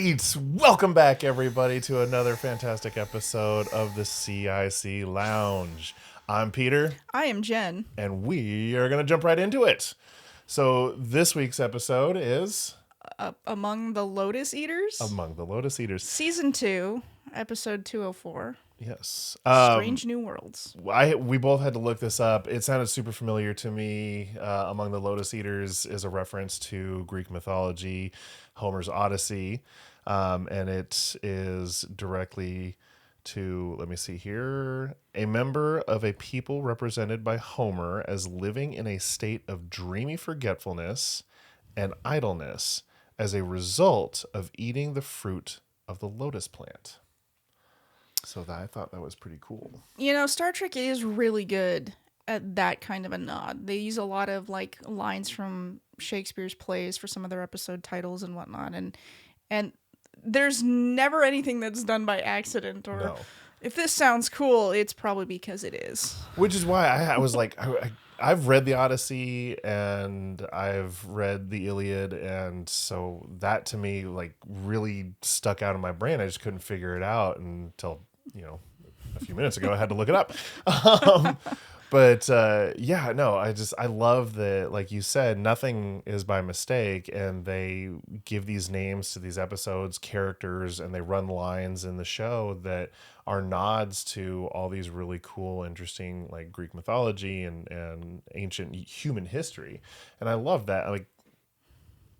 right, welcome back everybody to another fantastic episode of the C.I.C. Lounge. I'm Peter. I am Jen. And we are going to jump right into it. So this week's episode is... Among the Lotus Eaters? Among the Lotus Eaters. Season 2, episode 204. Yes. Strange New Worlds. We both had to look this up. It sounded super familiar to me. Among the Lotus Eaters is a reference to Greek mythology, Homer's Odyssey, and it is directly to, let me see here, a member of a people represented by Homer as living in a state of dreamy forgetfulness and idleness as a result of eating the fruit of the lotus plant. So I thought that was pretty cool. You know, Star Trek is really good at that kind of a nod. They use a lot of like lines from Shakespeare's plays for some of their episode titles and whatnot, and there's never anything that's done by accident or. No. If this sounds cool, it's probably because it is. Which is why I was like, I've read the Odyssey and I've read the Iliad, and so that to me like really stuck out in my brain. I just couldn't figure it out until a few minutes ago I had to look it up. I love that, like you said, nothing is by mistake, and they give these names to these episodes, characters, and they run lines in the show that are nods to all these really cool, interesting, like Greek mythology and ancient human history. And I love that. Like,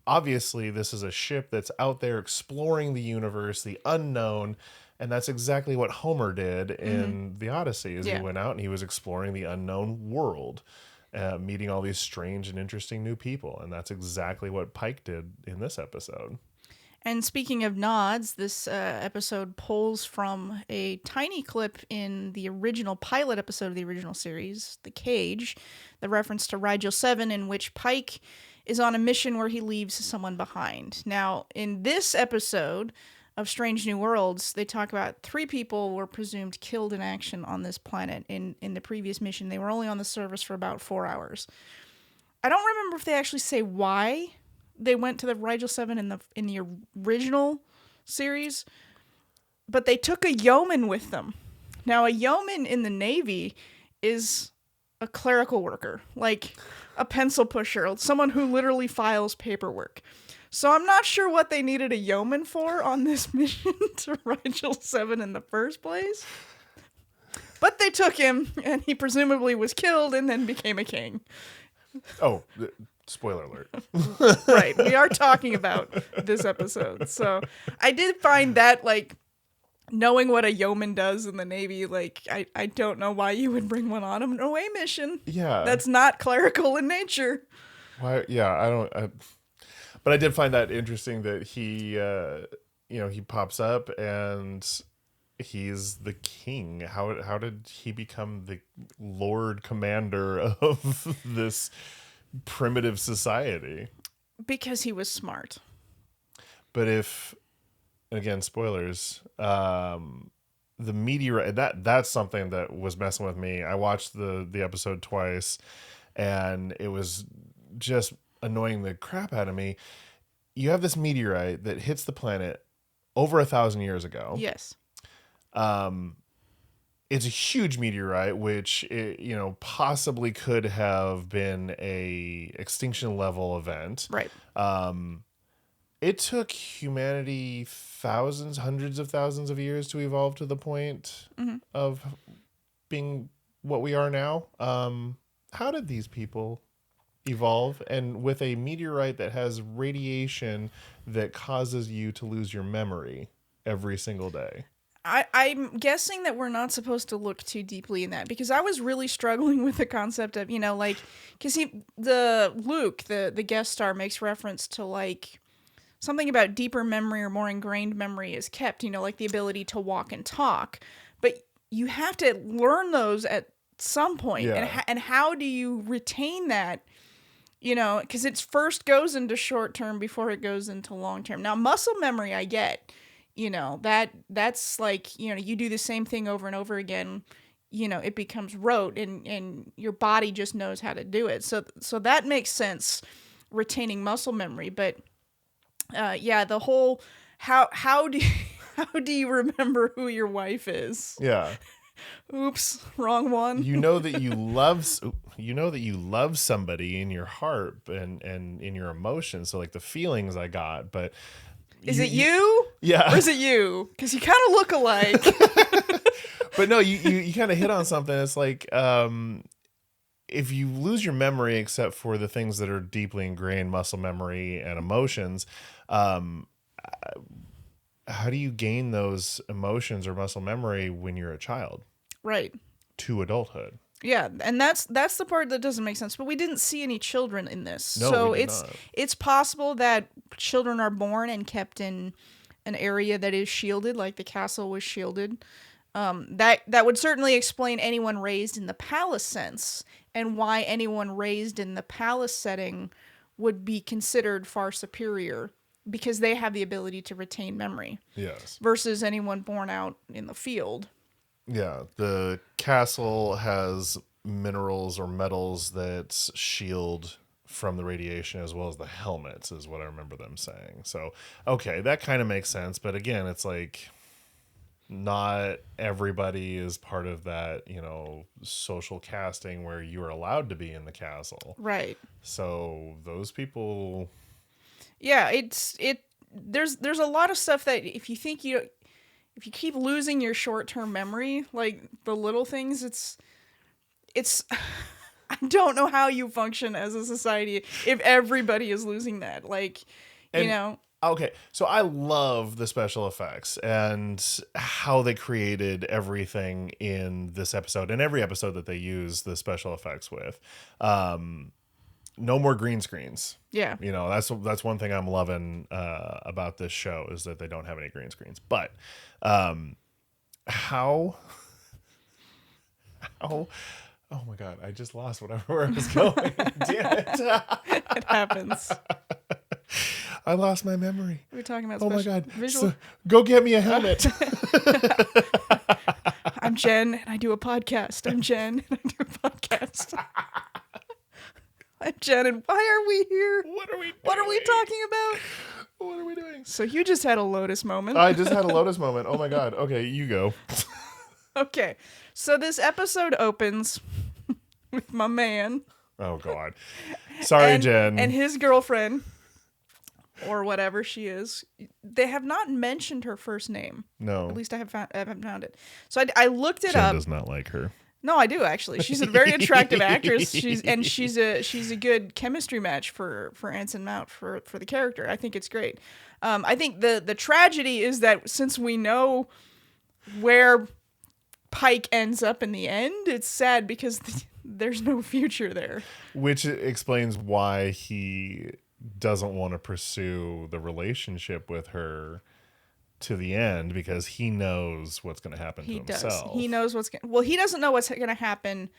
obviously this is a ship that's out there exploring the universe, the unknown. And that's exactly what Homer did in the Odyssey, he went out and he was exploring the unknown world, meeting all these strange and interesting new people. And that's exactly what Pike did in this episode. And speaking of nods, this episode pulls from a tiny clip in the original pilot episode of the original series, The Cage, the reference to Rigel 7, in which Pike is on a mission where he leaves someone behind. Now, in this episode of Strange New Worlds, they talk about 3 people were presumed killed in action on this planet. In the previous mission, they were only on the surface for about 4 hours. I don't remember if they actually say why they went to the Rigel 7 in the original series, but they took a yeoman with them. Now, a yeoman in the Navy is a clerical worker, like a pencil pusher, someone who literally files paperwork. So I'm not sure what they needed a yeoman for on this mission to Rigel 7 in the first place. But they took him, and he presumably was killed and then became a king. Oh, spoiler alert. Right, we are talking about this episode. So I did find that, like, knowing what a yeoman does in the Navy, like, I don't know why you would bring one on an away mission. Yeah. That's not clerical in nature. Why? Yeah, but I did find that interesting that he pops up and he's the king. How did he become the Lord Commander of this primitive society? Because he was smart. But again, spoilers, the meteorite, that's something that was messing with me. I watched the episode twice, and it was just annoying the crap out of me. You have this meteorite that hits the planet over 1,000 years ago. Yes. It's a huge meteorite, which possibly could have been a extinction level event. Right. It took humanity thousands, hundreds of thousands of years to evolve to the point of being what we are now. How did these people evolve, and with a meteorite that has radiation that causes you to lose your memory every single day? I'm guessing that we're not supposed to look too deeply in that, because I was really struggling with the concept of, because Luke, the guest star, makes reference to like something about deeper memory or more ingrained memory is kept, like the ability to walk and talk, but you have to learn those at some point. Yeah. And how do you retain that? Because it first goes into short term before it goes into long term. Now, muscle memory, I get, that's like, you do the same thing over and over again, it becomes rote and your body just knows how to do it. So that makes sense, retaining muscle memory. But the whole how do you, how do you remember who your wife is? Yeah. Oops, wrong one. You know that you love somebody in your heart and in your emotions. So like the feelings I got, but Is it you? yeah. Or is it you? Because you kind of look alike. But no, you kind of hit on something. It's like, if you lose your memory, except for the things that are deeply ingrained, muscle memory and emotions, um, how do you gain those emotions or muscle memory when you're a child Right. to adulthood? Yeah, and that's the part that doesn't make sense. But we didn't see any children in this, No, so we did not. it's possible that children are born and kept in an area that is shielded, like the castle was shielded. That would certainly explain anyone raised in the palace sense, and why anyone raised in the palace setting would be considered far superior, because they have the ability to retain memory Yes. versus anyone born out in the field. Yeah, the castle has minerals or metals that shield from the radiation, as well as the helmets, is what I remember them saying. So, okay, that kind of makes sense. But again, it's like not everybody is part of that, social casting where you're allowed to be in the castle. Right. So those people, Yeah, there's a lot of stuff that if you keep losing your short-term memory, like the little things, it's I don't know how you function as a society if everybody is losing that. Like, and okay, so I love the special effects and how they created everything in this episode and every episode that they use the special effects with. No more green screens. yeah. That's one thing I'm loving about this show, is that they don't have any green screens. But how oh my god, I just lost where I was going. Damn it. It happens. I lost my memory. We're talking about Oh my special god. visual. So, go get me a helmet. I'm Jen and I do a podcast. I'm Jen and I do a podcast. I'm Jen and why are we here? What are we doing? What are we talking about? What are we doing? So you just had a Lotus moment. I just had a Lotus moment. Oh my god. Okay, you go. Okay. So this episode opens with my man. Oh god. Sorry, Jen. And his girlfriend, or whatever she is. They have not mentioned her first name. No. At least I haven't found it. So I looked it Jen up. does not like her. No, I do actually. She's a very attractive actress. She's a good chemistry match for Anson Mount for the character. I think it's great. I think the tragedy is that since we know where Pike ends up in the end, it's sad because there's no future there. Which explains why he doesn't want to pursue the relationship with her to the end, because he knows what's going to happen to himself. He knows he doesn't know what's going to happen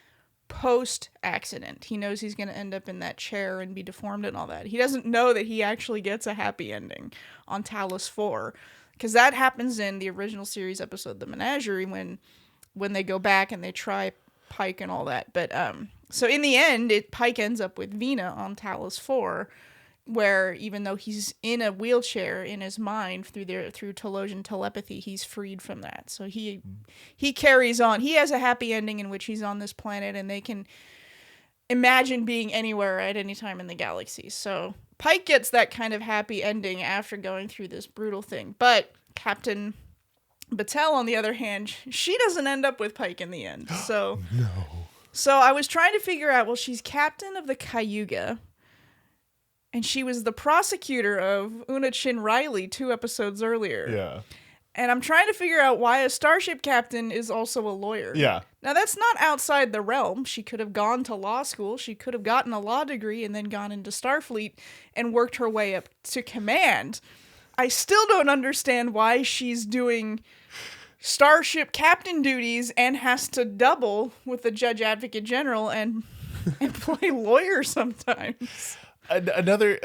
post accident. He knows he's going to end up in that chair and be deformed and all that. He doesn't know that he actually gets a happy ending on Talos 4, because that happens in the original series episode The Menagerie when they go back and they try Pike and all that. But so in the end, Pike ends up with Vina on Talos 4, where even though he's in a wheelchair in his mind through Telosian telepathy, he's freed from that. So he carries on. He has a happy ending in which he's on this planet and they can imagine being anywhere at any time in the galaxy. So Pike gets that kind of happy ending after going through this brutal thing. But Captain Battelle, on the other hand, she doesn't end up with Pike in the end. So No. So I was trying to figure out, well, she's captain of the Cayuga, and she was the prosecutor of Una Chin Riley 2 episodes earlier. Yeah. And I'm trying to figure out why a starship captain is also a lawyer. Yeah. Now, that's not outside the realm. She could have gone to law school. She could have gotten a law degree and then gone into Starfleet and worked her way up to command. I still don't understand why she's doing starship captain duties and has to double with the judge advocate general and play lawyer sometimes. Another,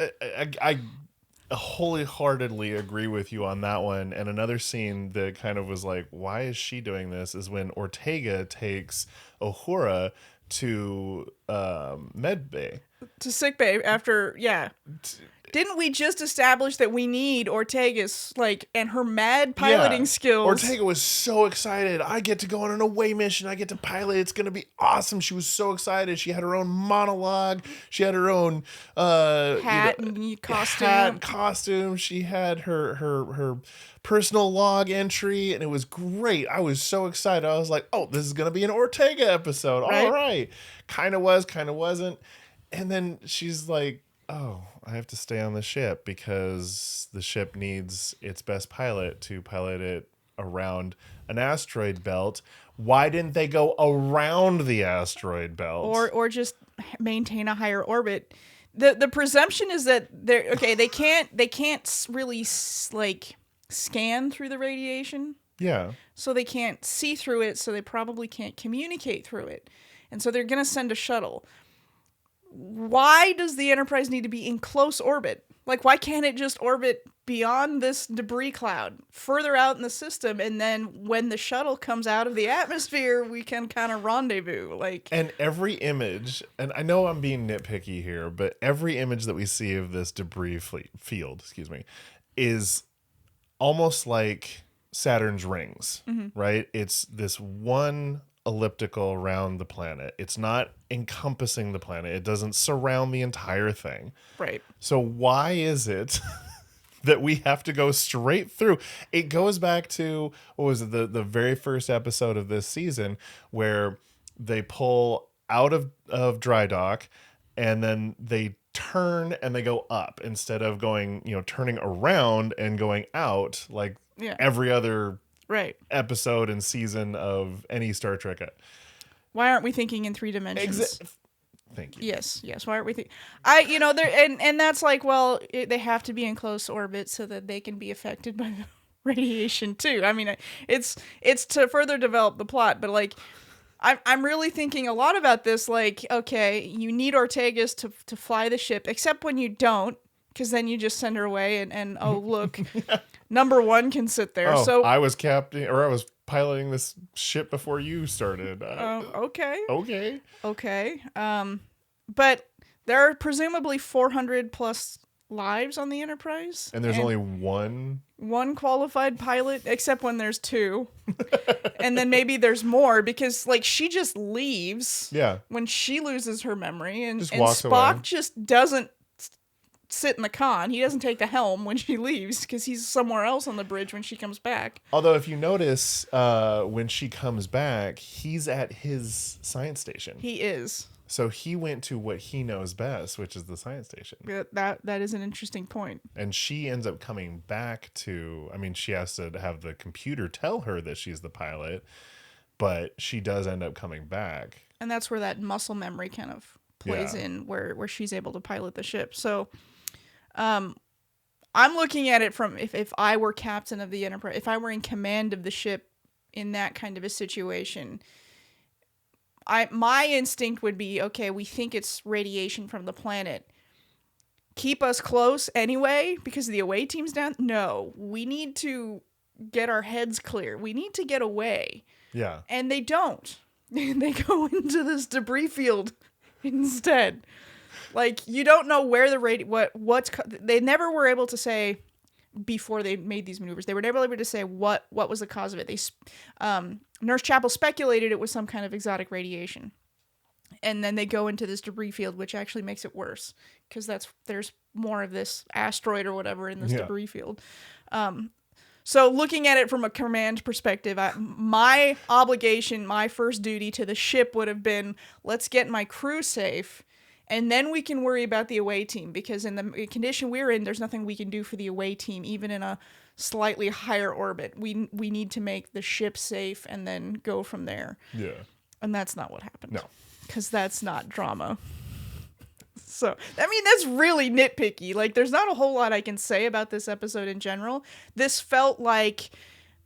I wholeheartedly agree with you on that one. And another scene that kind of was like, why is she doing this, is when Ortega takes Uhura to med bay. to sickbay after, yeah. Didn't we just establish that we need Ortega's, like, and her mad piloting Yeah. skills? Ortega was so excited. I get to go on an away mission. I get to pilot. It's going to be awesome. She was so excited. She had her own monologue. She had her own Hat and costume. hat, costume. She had her personal log entry, and it was great. I was so excited. I was like, oh, this is going to be an Ortega episode. Right? All right. Kind of was, kind of wasn't. And then she's like, oh, I have to stay on the ship because the ship needs its best pilot to pilot it around an asteroid belt. Why didn't they go around the asteroid belt? Or just maintain a higher orbit? The presumption is that they can't really like scan through the radiation. Yeah. So they can't see through it, so they probably can't communicate through it. And so they're going to send a shuttle. Why does the Enterprise need to be in close orbit? Like, why can't it just orbit beyond this debris cloud, further out in the system, and then when the shuttle comes out of the atmosphere, we can kind of rendezvous? Like, and every image, and I know I'm being nitpicky here, but every image that we see of this debris field, is almost like Saturn's rings, right? It's this one elliptical around the planet. It's not encompassing the planet. It doesn't surround the entire thing. right. So why is it that we have to go straight through? It goes back to, what was it, the very first episode of this season where they pull out of dry dock and then they turn and they go up instead of going, turning around and going out like Yeah. every other Right. episode and season of any Star Trek. Why aren't we thinking in 3 dimensions? Thank you. Yes. Why aren't we thinking? And that's like, well, they have to be in close orbit so that they can be affected by the radiation too. I mean, it's to further develop the plot, but like, I'm really thinking a lot about this. Like, okay, you need Ortegas to fly the ship, except when you don't, because then you just send her away and oh look, number one can sit there. Oh, So I was I was piloting this ship before you started. okay. Okay. But there are presumably 400 plus lives on the Enterprise, And there's only one. qualified pilot, except when there's 2, and then maybe there's more because like she just leaves. Yeah. When she loses her memory, and walks Spock away. just doesn't sit in the con. He doesn't take the helm when she leaves because he's somewhere else on the bridge when she comes back. Although if you notice, when she comes back, he's at his science station. He is. So he went to what he knows best, which is the science station. That is an interesting point. And she ends up coming back she has to have the computer tell her that she's the pilot, but she does end up coming back. And that's where that muscle memory kind of plays in, where she's able to pilot the ship. So I'm looking at it from if I were captain of the Enterprise, if I were in command of the ship in that kind of a situation, my instinct would be, okay, we think it's radiation from the planet. Keep us close anyway because the away team's down. No, we need to get our heads clear. We need to get away. Yeah. And they don't. They go into this debris field instead. Like, you don't know where the they never were able to say before they made these maneuvers. They were never able to say what was the cause of it. Nurse Chapel speculated it was some kind of exotic radiation. And then they go into this debris field, which actually makes it worse because there's more of this asteroid or whatever in this debris field. So looking at it from a command perspective, my obligation, my first duty to the ship would have been, let's get my crew safe, and then we can worry about the away team, because in the condition we're in, there's nothing we can do for the away team, even in a slightly higher orbit. We need to make the ship safe and then go from there. Yeah. And that's not what happened. No. Because that's not drama. So, I mean, that's really nitpicky. Like, there's not a whole lot I can say about this episode in general. This felt like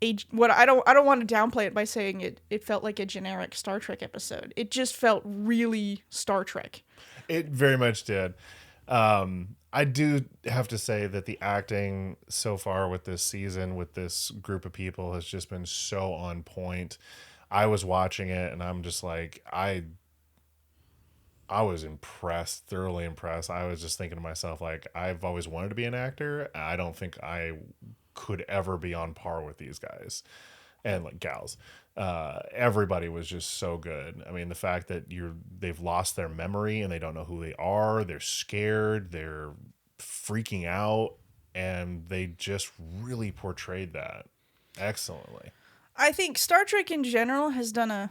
I don't want to downplay it by saying it felt like a generic Star Trek episode. It just felt really Star Trek. It very much did. I do have to say that the acting so far with this season, with this group of people, has just been so on point. I was watching it and I'm just like, I I was impressed, thoroughly impressed. I was just thinking to myself, like, I've always wanted to be an actor. I don't think I could ever be on par with these guys and like gals. Everybody was just so good. I mean, the fact that they've lost their memory and they don't know who they are, they're scared, they're freaking out, and they just really portrayed that excellently. I think Star Trek in general has done a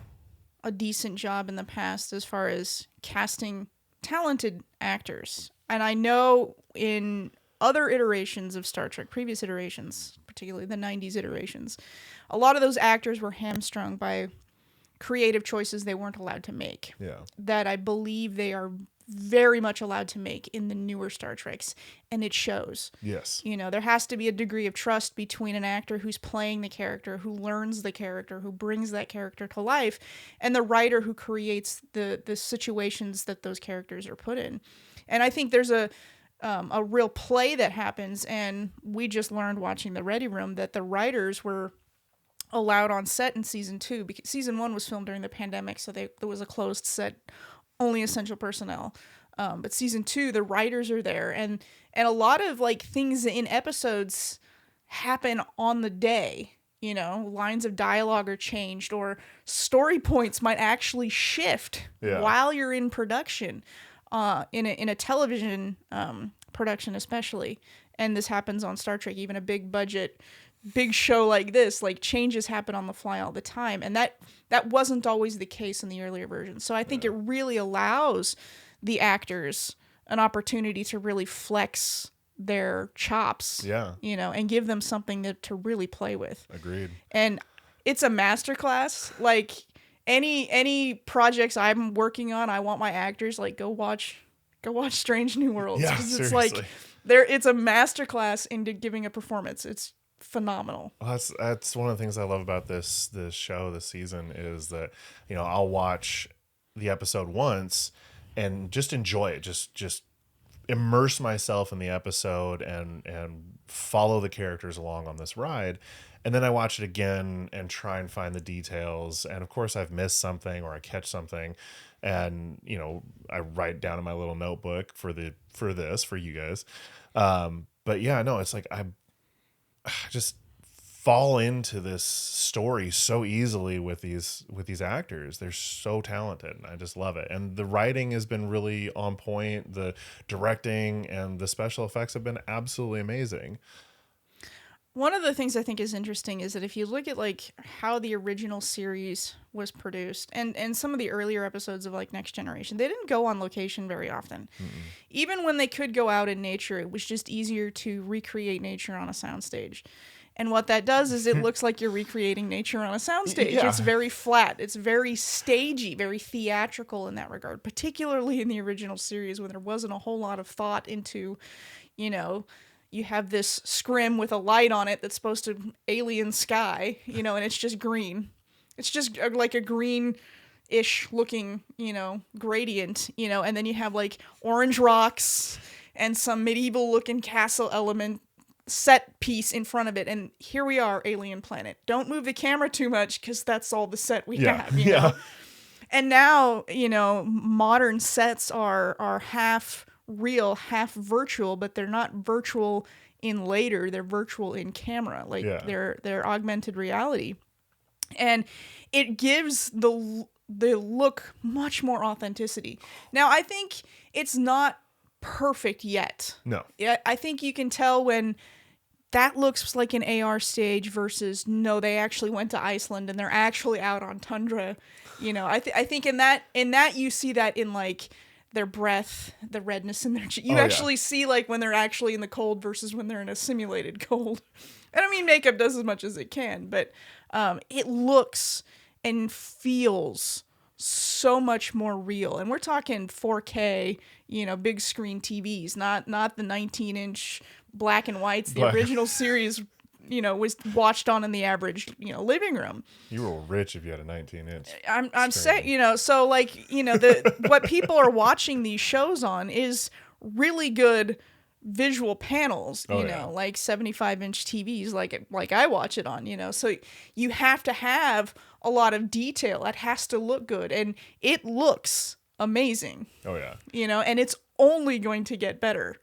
decent job in the past as far as casting talented actors. And I know in other iterations of Star Trek, previous iterations, particularly the 90s iterations, a lot of those actors were hamstrung by creative choices they weren't allowed to make. Yeah. That I believe they are very much allowed to make in the newer Star Treks, and it shows. Yes. You know, there has to be a degree of trust between an actor who's playing the character, who learns the character, who brings that character to life, and the writer who creates the situations that those characters are put in. And I think there's a real play that happens, and we just learned watching the Ready Room that the writers were allowed on set in season 2 because season 1 was filmed during the pandemic, so there was a closed set, only essential personnel. But season 2, the writers are there, and a lot of like things in episodes happen on the day. You know, lines of dialogue are changed, or story points might actually shift while you're in production, in a television production especially. And this happens on Star Trek, even a big budget, big show like this, like changes happen on the fly all the time, and that wasn't always the case in the earlier versions. So I think it really allows the actors an opportunity to really flex their chops, you know, and give them something to really play with. Agreed. And it's a masterclass. Like any projects I'm working on, I want my actors like go watch Strange New Worlds, because it's like it's a masterclass into giving a performance. It's phenomenal. Well, that's one of the things I love about this show, this season, is that, you know, I'll watch the episode once and just enjoy it, just immerse myself in the episode and follow the characters along on this ride. And then I watch it again and try and find the details. And of course I've missed something or I catch something, and, you know, I write down in my little notebook for you guys. But yeah, no, it's like I just fall into this story so easily with these actors. They're so talented. I just love it. And the writing has been really on point. The directing and the special effects have been absolutely amazing. One of the things I think is interesting is that if you look at like how the original series was produced, and some of the earlier episodes of like Next Generation, they didn't go on location very often. Even when they could go out in nature, it was just easier to recreate nature on a soundstage. And what that does is it looks like you're recreating nature on a soundstage. Yeah. It's very flat. It's very stagey, very theatrical in that regard, particularly in the original series when there wasn't a whole lot of thought into, you know, you have this scrim with a light on it that's supposed to alien sky, you know, and it's just green. It's just like a green-ish looking, you know, gradient, you know, and then you have like orange rocks and some medieval looking castle element set piece in front of it, and here we are, alien planet. Don't move the camera too much because that's all the set we have, you know? And now, you know, modern sets are half real, half virtual, but they're not virtual in later, they're virtual in camera. Like they're augmented reality. And it gives the look much more authenticity. Now, I think it's not perfect yet. No. Yeah, I think you can tell when that looks like an AR stage versus no, they actually went to Iceland and they're actually out on tundra. You know, I think in that you see that in like their breath, the redness in their you actually see like when they're actually in the cold versus when they're in a simulated cold. And I mean, makeup does as much as it can, but it looks and feels so much more real. And we're talking 4K, you know, big screen TVs, not the 19-inch black and whites the original series, you know, was watched on in the average, you know, living room. You were rich if you had a 19-inch. I'm saying, you know, so like, you know, what people are watching these shows on is really good visual panels, you know, like 75-inch TVs, like I watch it on, you know. So you have to have a lot of detail. It has to look good, and it looks amazing, Oh yeah. and it's only going to get better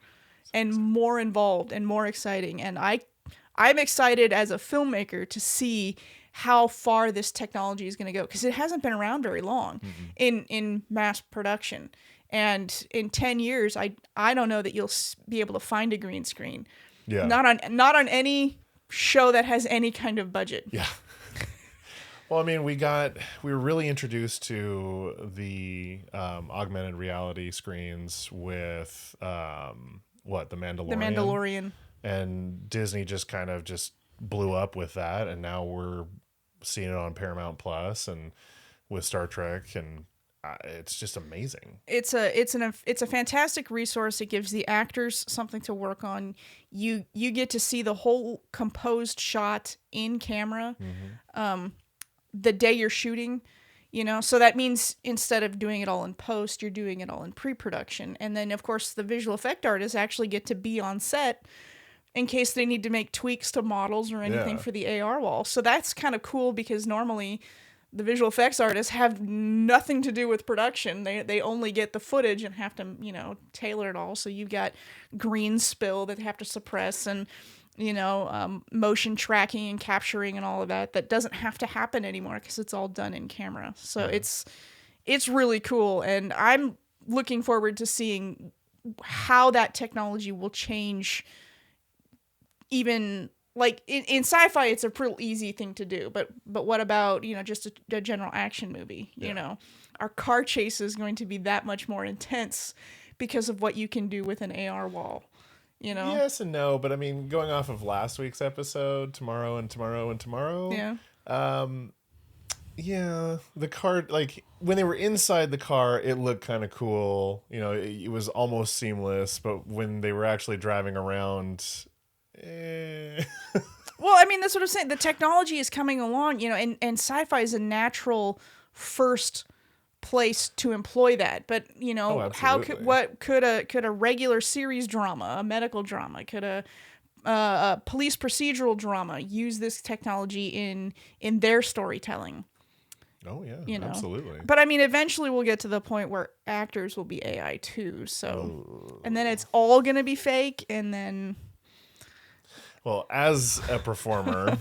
and more involved and more exciting. And I'm excited as a filmmaker to see how far this technology is going to go, because it hasn't been around very long Mm-mm. in mass production. And in 10 years, I don't know that you'll be able to find a green screen. Yeah. Not on any show that has any kind of budget. Yeah. Well, I mean, we were really introduced to the augmented reality screens with the The Mandalorian, Mandalorian. and Disney just blew up with that, and now we're seeing it on Paramount Plus and with Star Trek, and it's just amazing. It's a fantastic resource. It gives the actors something to work on. You get to see the whole composed shot in camera. Mm-hmm. The day you're shooting, so that means instead of doing it all in post, you're doing it all in pre-production. And then of course the visual effect artists actually get to be on set in case they need to make tweaks to models or anything Yeah. for the AR wall. So that's kind of cool, because normally the visual effects artists have nothing to do with production. They only get the footage and have to, tailor it all. So you've got green spill that they have to suppress, and motion tracking and capturing and all of that doesn't have to happen anymore because it's all done in camera. So Yeah. it's really cool, and I'm looking forward to seeing how that technology will change. Even like in sci-fi, it's a pretty easy thing to do, but what about just a general action movie? Yeah. Our car chase is going to be that much more intense because of what you can do with an AR wall. Yes and no, but I mean, going off of last week's episode, tomorrow and tomorrow and tomorrow. Yeah. Yeah, the car, like when they were inside the car, it looked kind of cool. It was almost seamless, but when they were actually driving around, eh. Well, I mean, that's what I'm saying. The technology is coming along, and sci-fi is a natural first place to employ that. But Oh, how absolutely. could a regular series drama, a medical drama, could a police procedural drama use this technology in their storytelling? Oh yeah, absolutely. But I mean, eventually we'll get to the point where actors will be AI too. So, Oh. and then it's all gonna be fake, and then. Well, as a performer,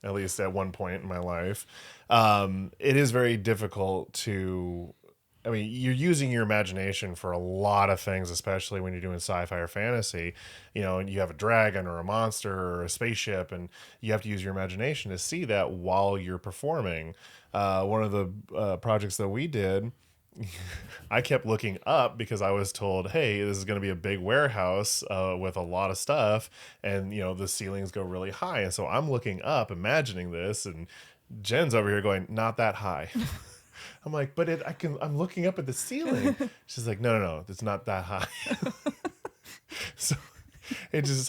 at least at one point in my life, it is very difficult to. I mean, you're using your imagination for a lot of things, especially when you're doing sci-fi or fantasy. And you have a dragon or a monster or a spaceship, and you have to use your imagination to see that while you're performing. One of the projects that we did, I kept looking up because I was told, hey, this is going to be a big warehouse with a lot of stuff, and the ceilings go really high. And so I'm looking up, imagining this, and Jen's over here going, not that high. I'm like, but I'm looking up at the ceiling. She's like, no, it's not that high. So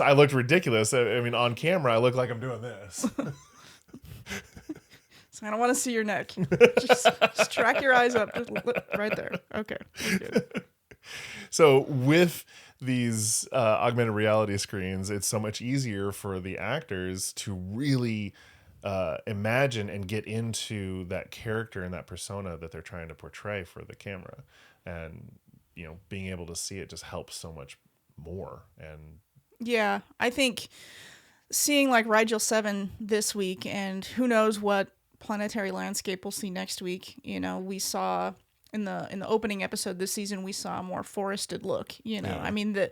I looked ridiculous. I mean, on camera, I look like I'm doing this. So I don't want to see your neck. Just track your eyes up, just right there. Okay, we're good. So with these augmented reality screens, it's so much easier for the actors to really imagine and get into that character and that persona that they're trying to portray for the camera. And, being able to see it just helps so much more. And Yeah, I think seeing like Rigel 7 this week, and who knows what planetary landscape we'll see next week. We saw in the opening episode this season, we saw a more forested look. Yeah. I mean, the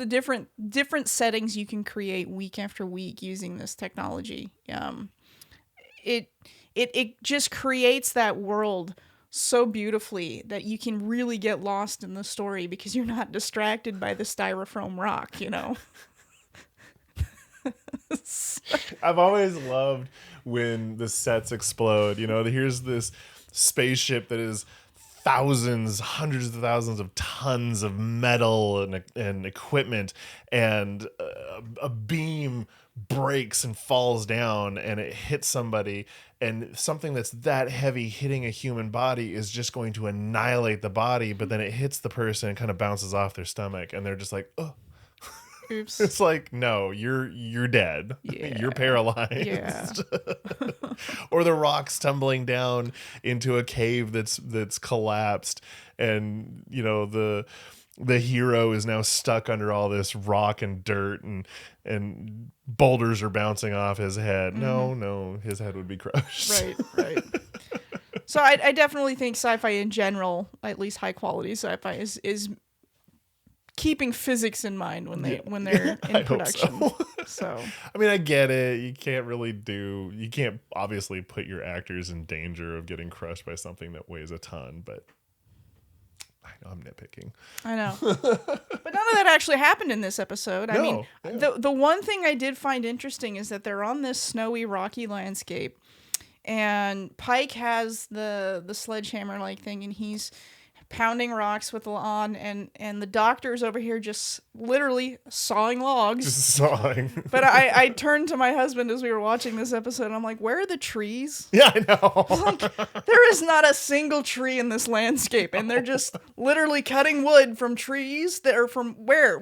different settings you can create week after week using this technology. It just creates that world so beautifully that you can really get lost in the story because you're not distracted by the styrofoam rock. I've always loved when the sets explode. Here's this spaceship that is thousands, hundreds of thousands of tons of metal and equipment, and a beam breaks and falls down and it hits somebody, and something that's that heavy hitting a human body is just going to annihilate the body, but then it hits the person and kind of bounces off their stomach, and they're just like, oh. Oops. It's like, no, you're dead. You're Yeah. Yeah. paralyzed. Or the rocks tumbling down into a cave that's collapsed, and the hero is now stuck under all this rock and dirt, and boulders are bouncing off his head. Mm-hmm. No, his head would be crushed. Right. So I definitely think sci-fi in general, at least high quality sci-fi, is keeping physics in mind when they're I in hope production. so. So I mean, I get it. You can't obviously put your actors in danger of getting crushed by something that weighs a ton, but I know I'm nitpicking. I know. But none of that actually happened in this episode. I mean, the one thing I did find interesting is that they're on this snowy, rocky landscape, and Pike has the sledgehammer like thing, and he's pounding rocks with the lawn, and the doctor's over here just literally sawing logs. Just sawing. But I turned to my husband as we were watching this episode, and I'm like, where are the trees? Yeah, I know. Like, there is not a single tree in this landscape, and they're just literally cutting wood from trees that are from where?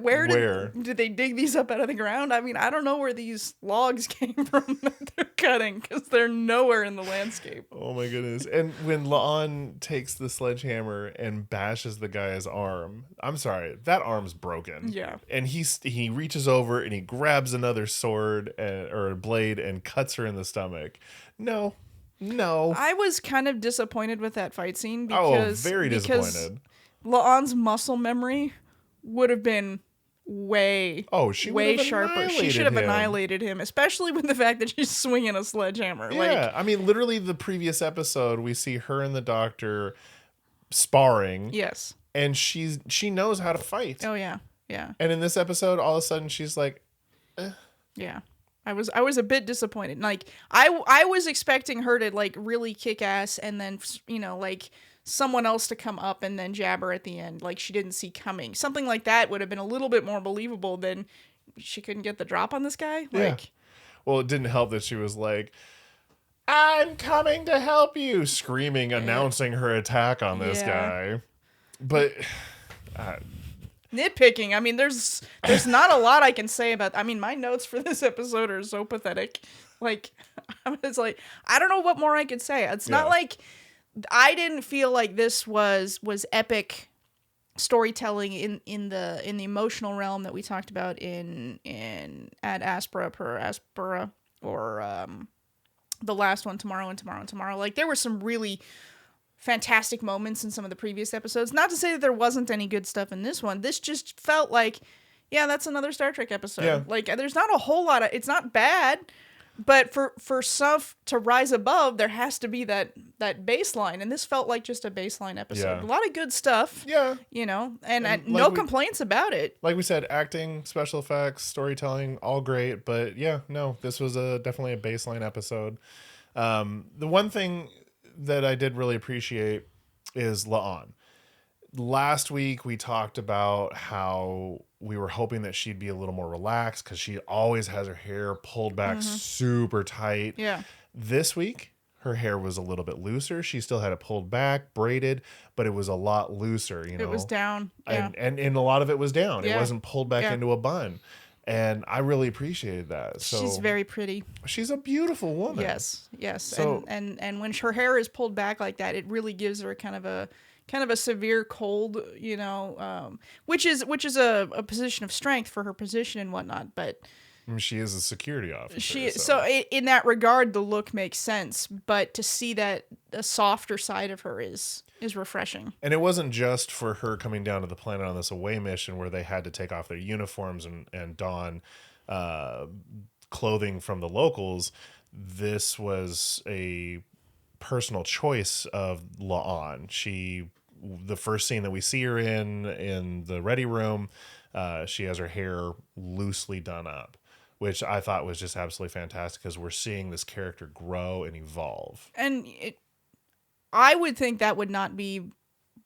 Did they dig these up out of the ground? I mean, I don't know where these logs came from that they're cutting, because they're nowhere in the landscape. Oh my goodness. And when La'an takes the sledgehammer and bashes the guy's arm, I'm sorry, that arm's broken. Yeah. And he reaches over and he grabs another sword or a blade and cuts her in the stomach. No. I was kind of disappointed with that fight scene because very disappointed. La'an's muscle memory would have been way sharper. She should have annihilated him, especially with the fact that she's swinging a sledgehammer. Yeah, I mean, literally the previous episode, we see her and the doctor sparring. Yes. And she knows how to fight. Oh yeah. And in this episode, all of a sudden she's like, Yeah. I was a bit disappointed. Like I was expecting her to like really kick ass, and then like someone else to come up and then jab her at the end, like she didn't see coming. Something like that would have been a little bit more believable than she couldn't get the drop on this guy. Like, well, it didn't help that she was like, I'm coming to help you, screaming, announcing her attack on this guy. But nitpicking. I mean, there's not a lot I can say about. I mean, my notes for this episode are so pathetic. Like, it's like I don't know what more I could say. It's not like I didn't feel like this was epic storytelling in the emotional realm that we talked about in Ad Aspera per Aspera, or the last one, Tomorrow and Tomorrow and Tomorrow. Like, there were some really fantastic moments in some of the previous episodes. Not to say that there wasn't any good stuff in this one. This just felt like, yeah, that's another Star Trek episode. Yeah. Like, there's not a whole lot of, it's not bad, but for stuff to rise above, there has to be that baseline. And this felt like just a baseline episode. Yeah. A lot of good stuff. Yeah. And like no complaints about it. Like we said, acting, special effects, storytelling, all great. But yeah, no, this was definitely a baseline episode. The one thing that I did really appreciate is La'an. Last week we talked about how we were hoping that she'd be a little more relaxed because she always has her hair pulled back super tight. Yeah. This week her hair was a little bit looser. She still had it pulled back, braided, but it was a lot looser. It was down. Yeah. And a lot of it was down. Yeah. It wasn't pulled back into a bun. And I really appreciated that. So she's very pretty. She's a beautiful woman. Yes. So, and when her hair is pulled back like that, it really gives her kind of a severe cold, which is a position of strength for her position and whatnot. But she is a security officer. In that regard, the look makes sense. But to see that a softer side of her is refreshing. And it wasn't just for her coming down to the planet on this away mission where they had to take off their uniforms and don clothing from the locals. This was a personal choice of La'an. The first scene that we see her in the ready room, she has her hair loosely done up, which I thought was just absolutely fantastic because we're seeing this character grow and evolve. And I would think that would not be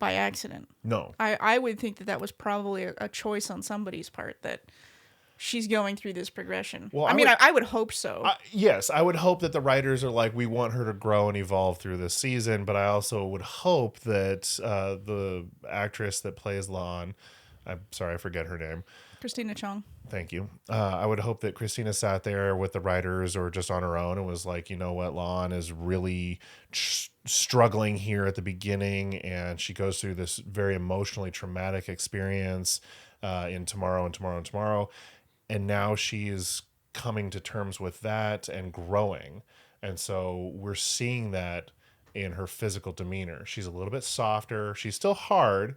by accident. No. I would think that was probably a choice on somebody's part, that she's going through this progression. Well, I would hope so. Yes, I would hope that the writers are like, we want her to grow and evolve through this season, but I also would hope that the actress that plays La'an I'm sorry, I forget her name. Christina Chong. Thank you. I would hope that Christina sat there with the writers or just on her own and was like, you know what, Lon is really struggling here at the beginning, and she goes through this very emotionally traumatic experience in Tomorrow and Tomorrow and Tomorrow, and now she is coming to terms with that and growing. And so we're seeing that in her physical demeanor. She's a little bit softer. She's still hard,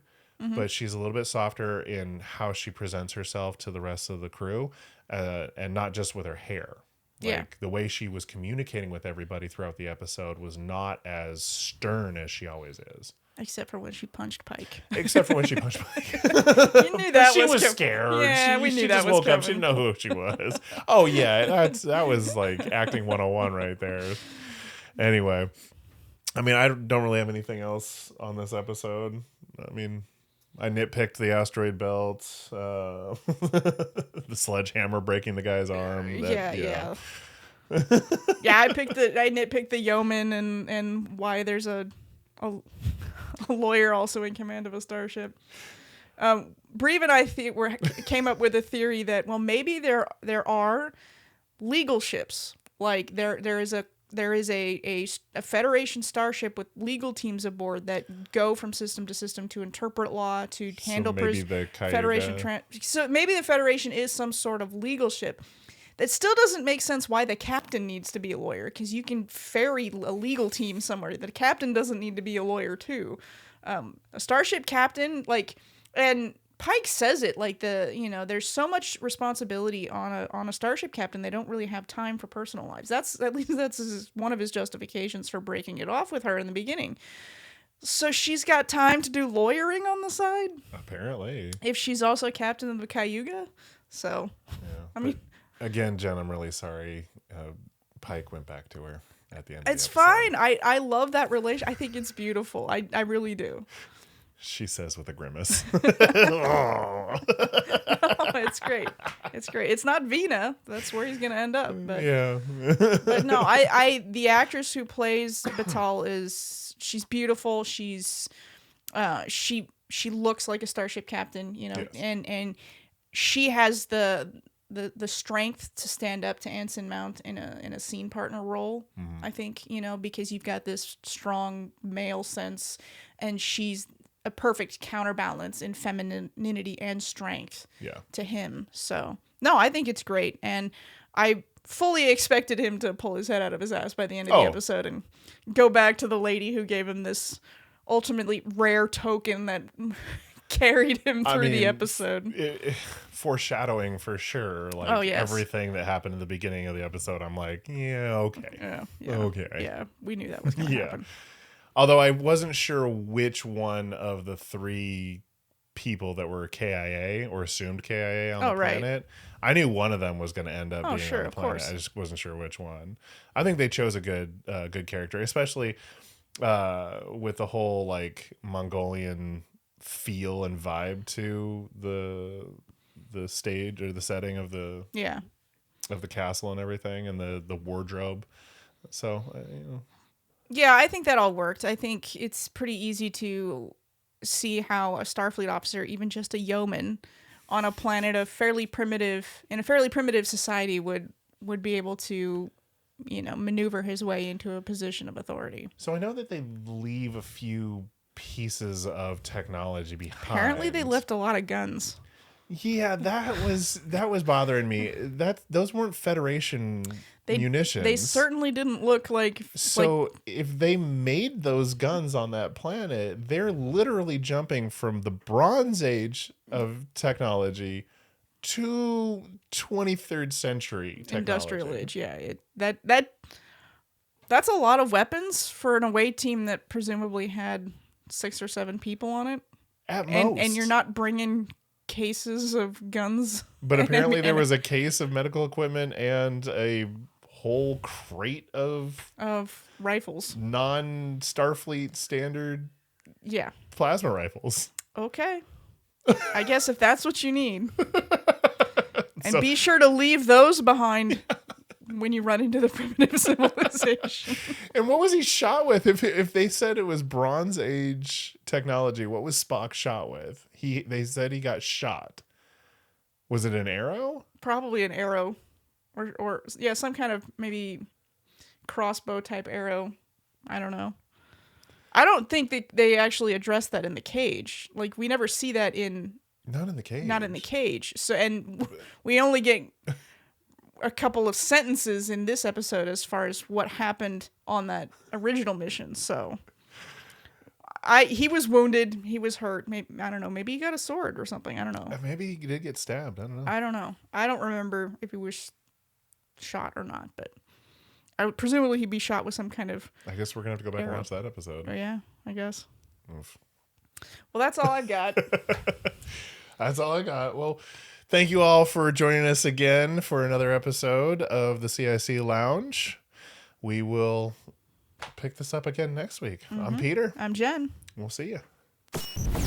but she's a little bit softer in how she presents herself to the rest of the crew, and not just with her hair. Like the way she was communicating with everybody throughout the episode was not as stern as she always is. Except for when she punched Pike. Except for when she punched Pike. You knew that she was scared. Yeah, we knew she that just was woke coming. up. She didn't know who she was. Oh yeah, that was like acting 101 right there. Anyway, I mean, I don't really have anything else on this episode. I mean, I nitpicked the asteroid belt, the sledgehammer breaking the guy's arm. Yeah. Yeah, I nitpicked the yeoman and why there's a lawyer also in command of a starship. Breve and I came up with a theory that, well, maybe there are legal ships. Like there is a Federation starship with legal teams aboard that go from system to system to interpret law, to handle Federation. So maybe the Federation is some sort of legal ship. That still doesn't make sense why the captain needs to be a lawyer, because you can ferry a legal team somewhere. The captain doesn't need to be a lawyer too. A starship captain, and Pike says it, there's so much responsibility on a starship captain. They don't really have time for personal lives. That's one of his justifications for breaking it off with her in the beginning. So she's got time to do lawyering on the side. Apparently, if she's also captain of the Cayuga. So, yeah, I mean. Again, Jen, I'm really sorry. Pike went back to her at the end. It's of the episode. fine. I love that relation. I think it's beautiful. I really do. She says with a grimace. Oh, it's great. It's great. It's not Vina. That's where he's gonna end up. But yeah. But no, the actress who plays Batal she's beautiful. She's she looks like a starship captain, yes. and she has the strength to stand up to Anson Mount in a scene partner role. Mm-hmm. I think, because you've got this strong male sense, and she's a perfect counterbalance in femininity and strength to him. So no, I think it's great. And I fully expected him to pull his head out of his ass by the end of the episode and go back to the lady who gave him this ultimately rare token that carried him through the episode. Foreshadowing for sure. Everything that happened in the beginning of the episode, I'm like, yeah, okay. Yeah. Okay. Yeah, we knew that was going to happen. Although I wasn't sure which one of the three people that were KIA or assumed KIA on the planet. I knew one of them was going to end up being on the planet. Course. I just wasn't sure which one. I think they chose a good character, especially with the whole Mongolian feel and vibe to the stage or the setting of the castle and everything, and the wardrobe. So yeah, I think that all worked. I think it's pretty easy to see how a Starfleet officer, even just a yeoman on a planet in a fairly primitive society, would be able to maneuver his way into a position of authority. So I know that they leave a few pieces of technology behind. Apparently they left a lot of guns. Yeah, that was bothering me. Those weren't Federation munitions. They certainly didn't look like. So if they made those guns on that planet, they're literally jumping from the Bronze Age of technology to 23rd century technology. Industrial age. Yeah, that's a lot of weapons for an away team that presumably had 6 or 7 people on it. At most. And you're not bringing cases of guns. But apparently there was a case of medical equipment and a whole crate of rifles. Non-Starfleet standard plasma rifles. Okay. I guess if that's what you need. And be sure to leave those behind when you run into the primitive civilization. And what was he shot with? If they said it was Bronze Age technology, what was Spock shot with? They said he got shot. Was it an arrow? Probably an arrow, or yeah, some kind of maybe crossbow type arrow. I don't know. I don't think they actually addressed that in the cage. Like, we never see that in. Not in the cage. Not in the cage. So, and we only get a couple of sentences in this episode as far as what happened on that original mission. So, he was wounded. He was hurt. Maybe, I don't know. Maybe he got a sword or something. I don't know. Maybe he did get stabbed. I don't know. I don't know. I don't remember if he was shot or not, but presumably he'd be shot with some kind of. I guess we're gonna have to go back arrow. and watch that episode. Oh, yeah, I guess. Oof. Well, that's all I've got. That's all I got. Well, thank you all for joining us again for another episode of the C.I.C. Lounge. We will pick this up again next week. I'm Peter. I'm Jen. We'll see you.